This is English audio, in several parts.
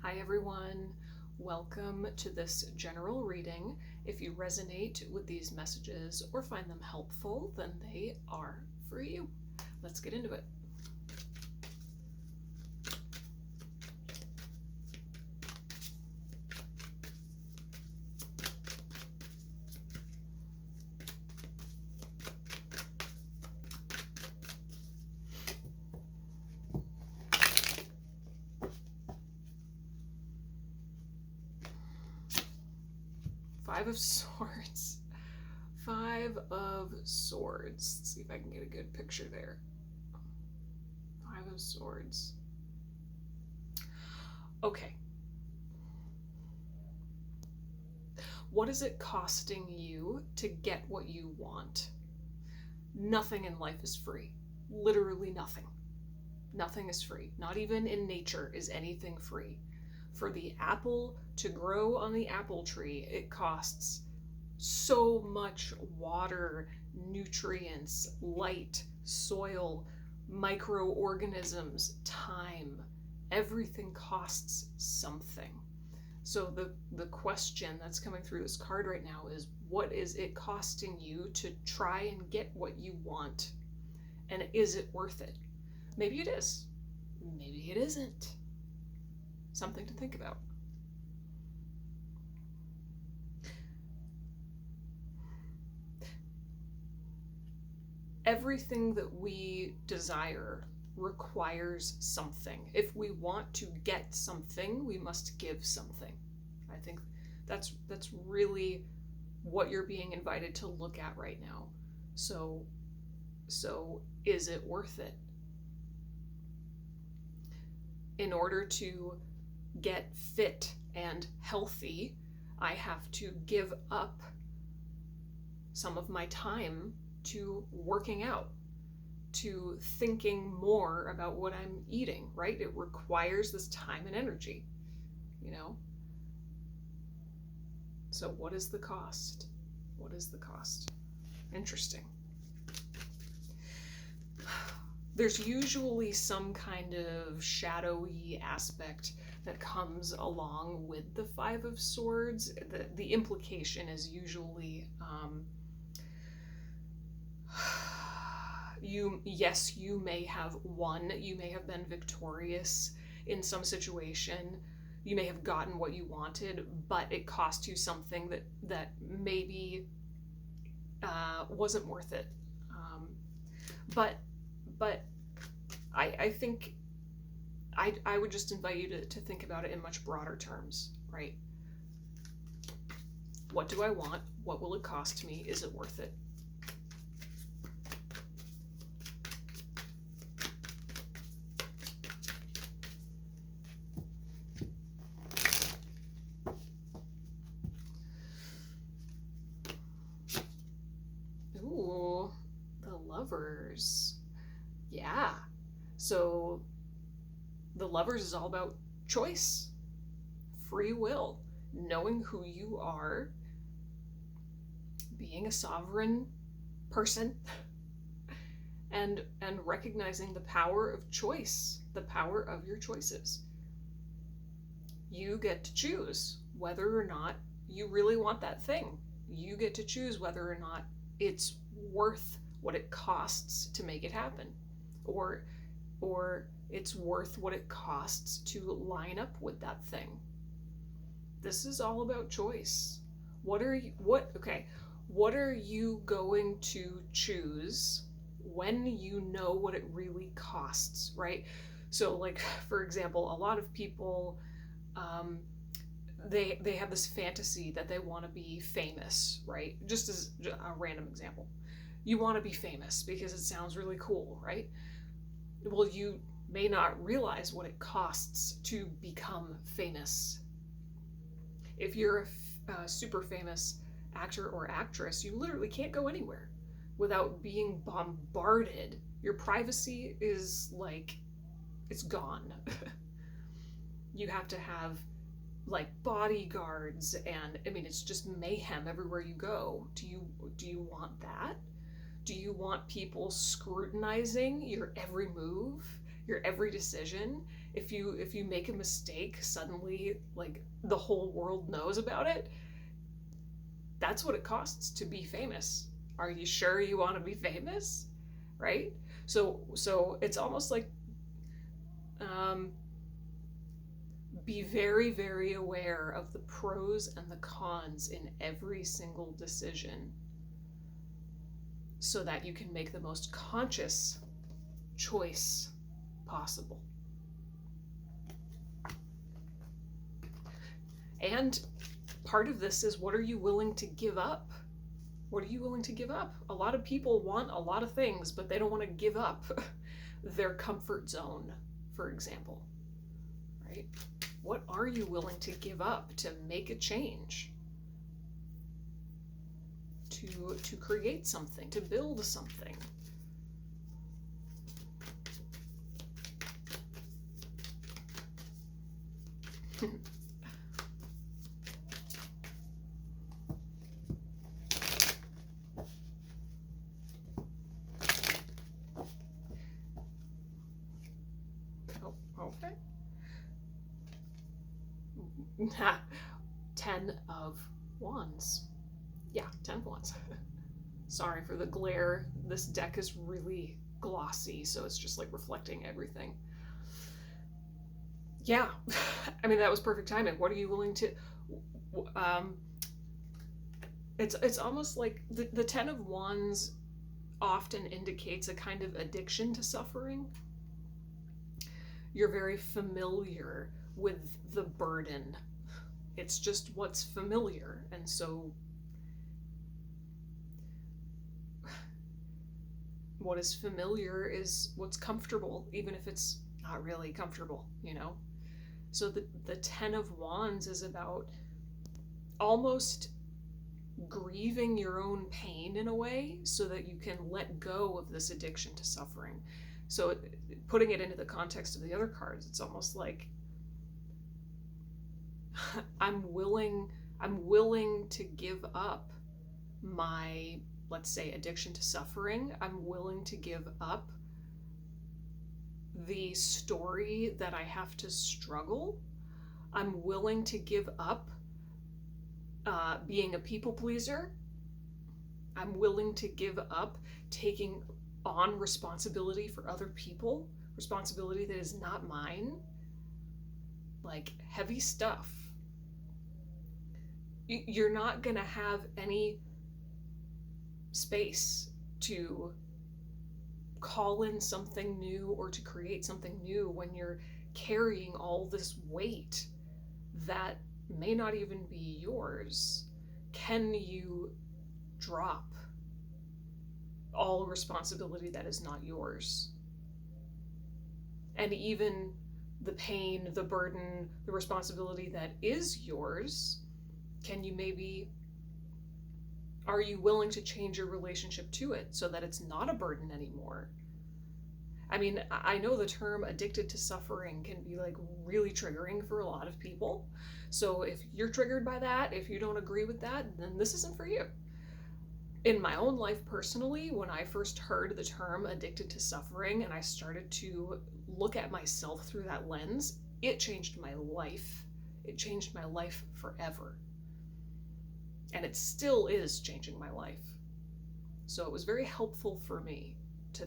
Hi everyone, welcome to this general reading. If you resonate with these messages or find them helpful, then they are for you. Let's get into it. Five of Swords. Five of Swords. Let's see if I can get a good picture there. Five of Swords. Okay. What is it costing you to get what you want? Nothing in life is free. Literally nothing. Nothing is free. Not even in nature is anything free. For the apple to grow on the apple tree, it costs so much water, nutrients, light, soil, microorganisms, time. Everything costs something. So the question that's coming through this card right now is, what is it costing you to try and get what you want? And is it worth it? Maybe it is. Maybe it isn't. Something to think about. Everything that we desire requires something. If we want to get something, we must give something. I think that's really what you're being invited to look at right now. So is it worth it? In order to get fit and healthy, I have to give up some of my time to working out, to thinking more about what I'm eating, right? It requires this time and energy, you know? So what is the cost? What is the cost? Interesting. There's usually some kind of shadowy aspect that comes along with the Five of Swords. The implication is usually you may have won, you may have been victorious in some situation, you may have gotten what you wanted, but it cost you something that maybe wasn't worth it. But I think I would just invite you to think about it in much broader terms, right? What do I want? What will it cost me? Is it worth it? Ooh, the Lovers. Yeah. So the Lovers is all about choice, free will, knowing who you are, being a sovereign person, and recognizing the power of choice, the power of your choices. You get to choose whether or not you really want that thing. You get to choose whether or not it's worth what it costs to make it happen, or it's worth what it costs to line up with that thing. This is all about choice. What are you going to choose when you know what it really costs, right? So, like, for example, a lot of people they have this fantasy that they want to be famous, right? Just as a random example, you want to be famous because it sounds really cool, right? Well, you may not realize what it costs to become famous. If you're a super famous actor or actress, you literally can't go anywhere without being bombarded. Your privacy is like, it's gone. You have to have like bodyguards, and I mean, it's just mayhem everywhere you go. Do you want that? Do you want people scrutinizing your every move, your every decision? If you make a mistake, suddenly like the whole world knows about it. That's what it costs to be famous. Are you sure you want to be famous? Right? So it's almost like be very, very aware of the pros and the cons in every single decision so that you can make the most conscious choice possible. And part of this is, what are you willing to give up? What are you willing to give up? A lot of people want a lot of things, but they don't want to give up their comfort zone, for example, right? What are you willing to give up to make a change? To create something, to build something. Oh, okay. 10 of Wands. Yeah, 10 of Wands. Sorry for the glare. This deck is really glossy, so it's just like reflecting everything. Yeah, I mean, that was perfect timing. What are you willing to... It's almost like the 10 of Wands often indicates a kind of addiction to suffering. You're very familiar with the burden. It's just what's familiar, and so what is familiar is what's comfortable, even if it's not really comfortable, you know? So the 10 of Wands is about almost grieving your own pain in a way so that you can let go of this addiction to suffering. So putting it into the context of the other cards, it's almost like I'm willing to give up my, let's say, addiction to suffering. I'm willing to give up the story that I have to struggle. I'm willing to give up being a people pleaser. I'm willing to give up taking on responsibility for other people, responsibility that is not mine. Like heavy stuff. You're not gonna have any space to call in something new or to create something new when you're carrying all this weight that may not even be yours. Can you drop all responsibility that is not yours? And even the pain, the burden, the responsibility that is yours, can you maybe, are you willing to change your relationship to it so that it's not a burden anymore? I mean, I know the term addicted to suffering can be like really triggering for a lot of people. So if you're triggered by that, if you don't agree with that, then this isn't for you. In my own life personally, when I first heard the term addicted to suffering and I started to look at myself through that lens, it changed my life. It changed my life forever. And it still is changing my life. So it was very helpful for me to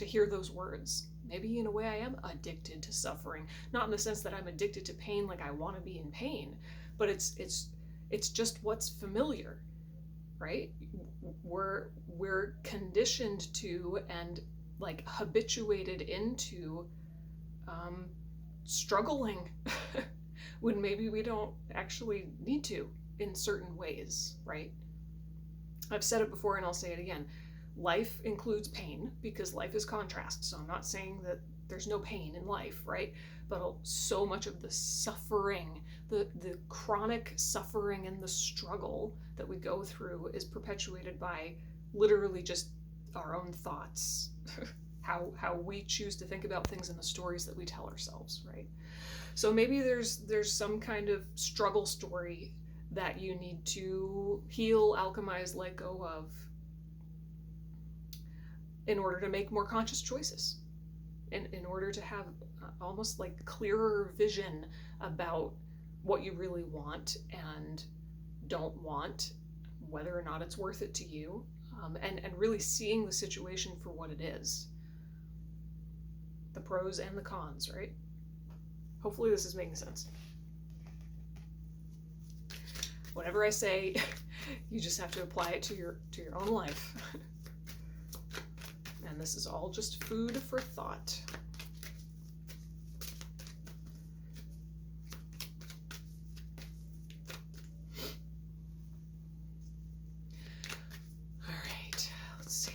hear those words. Maybe in a way I am addicted to suffering. Not in the sense that I'm addicted to pain like I want to be in pain, but it's just what's familiar, right? We're conditioned to and like habituated into struggling when maybe we don't actually need to in certain ways, right? I've said it before and I'll say it again. Life includes pain because life is contrast. So I'm not saying that there's no pain in life, right? But so much of the suffering, the chronic suffering and the struggle that we go through is perpetuated by literally just our own thoughts, how we choose to think about things and the stories that we tell ourselves, right? So maybe there's some kind of struggle story that you need to heal, alchemize, let go of in order to make more conscious choices in order to have almost like clearer vision about what you really want and don't want, whether or not it's worth it to you, and really seeing the situation for what it is. The pros and the cons, right? Hopefully this is making sense. Whatever I say, you just have to apply it to your own life. And this is all just food for thought. All right, let's see.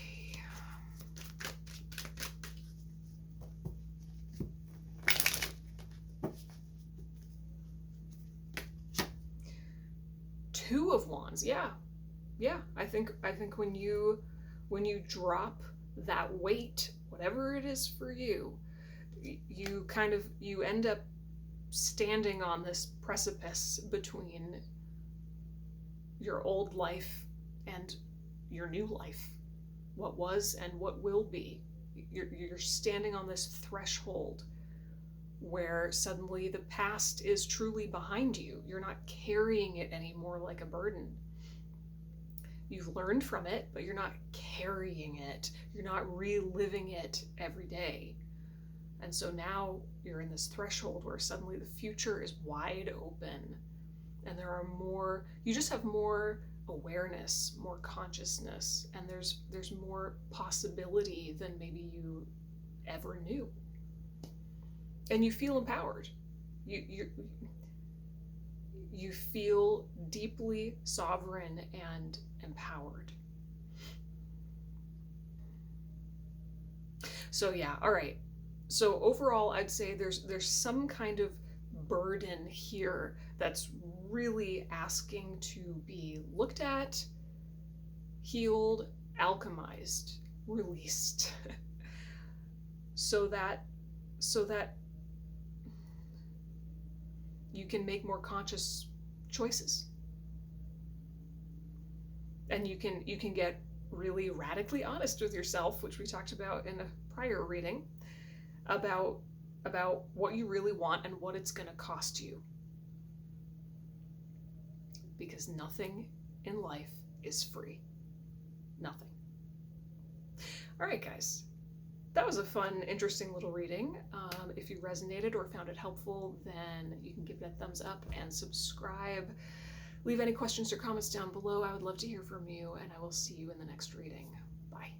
Two of Wands, yeah. I think when you drop that weight, whatever it is for you, you end up standing on this precipice between your old life and your new life, what was and what will be. You're standing on this threshold where suddenly the past is truly behind you. You're not carrying it anymore like a burden. You've learned from it, but you're not carrying it. You're not reliving it every day. And so now you're in this threshold where suddenly the future is wide open, and you just have more awareness, more consciousness, and there's more possibility than maybe you ever knew. And you feel empowered. You feel deeply sovereign and empowered. So yeah, all right. So overall, I'd say there's some kind of burden here that's really asking to be looked at, healed, alchemized, released, so that you can make more conscious choices. And you can get really radically honest with yourself, which we talked about in a prior reading, about what you really want and what it's going to cost you. Because nothing in life is free. Nothing. All right, guys. That was a fun, interesting little reading. If you resonated or found it helpful, then you can give that thumbs up and subscribe. Leave any questions or comments down below. I would love to hear from you, and I will see you in the next reading. Bye.